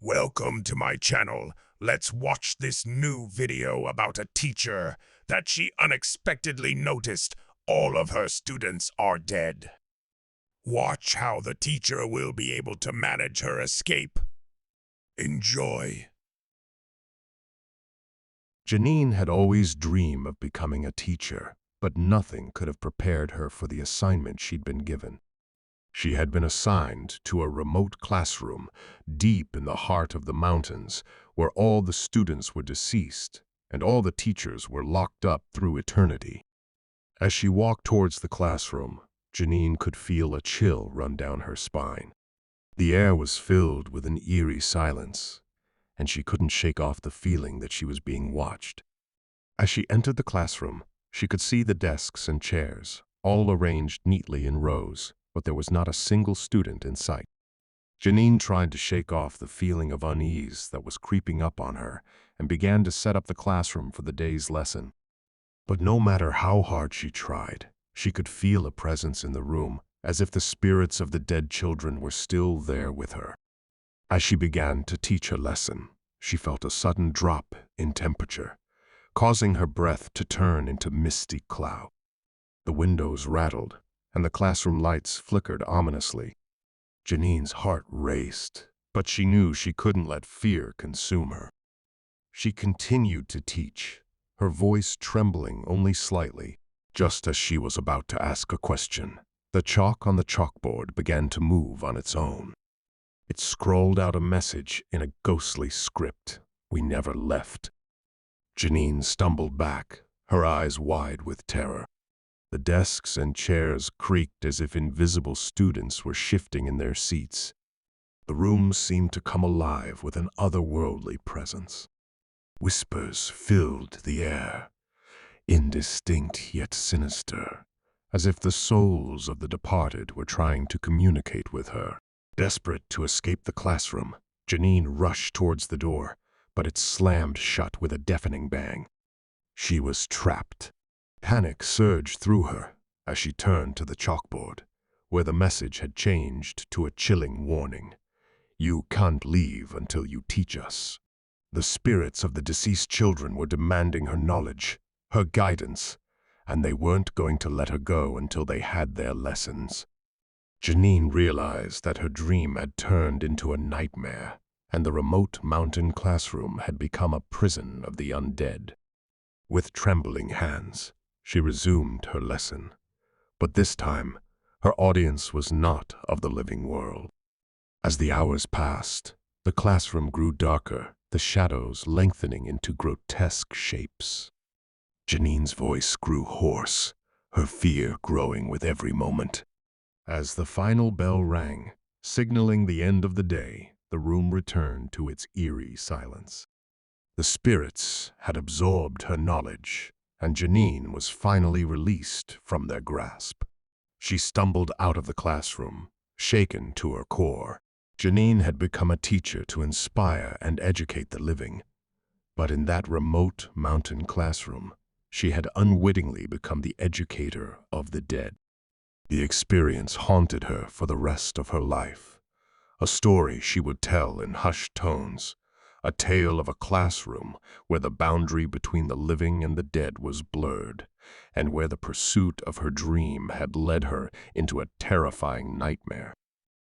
Welcome to my channel. Let's watch this new video about a teacher that she unexpectedly noticed all of her students are dead. Watch how the teacher will be able to manage her escape. Enjoy. Janine had always dreamed of becoming a teacher, but nothing could have prepared her for the assignment she'd been given. She had been assigned to a remote classroom deep in the heart of the mountains where all the students were deceased and all the teachers were locked up through eternity. As she walked towards the classroom, Janine could feel a chill run down her spine. The air was filled with an eerie silence, and she couldn't shake off the feeling that she was being watched. As she entered the classroom, she could see the desks and chairs, all arranged neatly in rows, but there was not a single student in sight. Janine tried to shake off the feeling of unease that was creeping up on her and began to set up the classroom for the day's lesson. But no matter how hard she tried, she could feel a presence in the room, as if the spirits of the dead children were still there with her. As she began to teach her lesson, she felt a sudden drop in temperature, causing her breath to turn into misty cloud. The windows rattled, and the classroom lights flickered ominously. Janine's heart raced, but she knew she couldn't let fear consume her. She continued to teach, her voice trembling only slightly. Just as she was about to ask a question, the chalk on the chalkboard began to move on its own. It scrawled out a message in a ghostly script: "We never left." Janine stumbled back, her eyes wide with terror. The desks and chairs creaked as if invisible students were shifting in their seats. The room seemed to come alive with an otherworldly presence. Whispers filled the air, indistinct yet sinister, as if the souls of the departed were trying to communicate with her. Desperate to escape the classroom, Janine rushed towards the door, but it slammed shut with a deafening bang. She was trapped. Panic surged through her as she turned to the chalkboard, where the message had changed to a chilling warning: "You can't leave until you teach us." The spirits of the deceased children were demanding her knowledge, her guidance, and they weren't going to let her go until they had their lessons. Janine realized that her dream had turned into a nightmare, and the remote mountain classroom had become a prison of the undead. With trembling hands, she resumed her lesson, but this time her audience was not of the living world. As the hours passed, the classroom grew darker, the shadows lengthening into grotesque shapes. Janine's voice grew hoarse, her fear growing with every moment. As the final bell rang, signaling the end of the day, the room returned to its eerie silence. The spirits had absorbed her knowledge, and Janine was finally released from their grasp. She stumbled out of the classroom, shaken to her core. Janine had become a teacher to inspire and educate the living, but in that remote mountain classroom, she had unwittingly become the educator of the dead. The experience haunted her for the rest of her life, a story she would tell in hushed tones, a tale of a classroom where the boundary between the living and the dead was blurred, and where the pursuit of her dream had led her into a terrifying nightmare.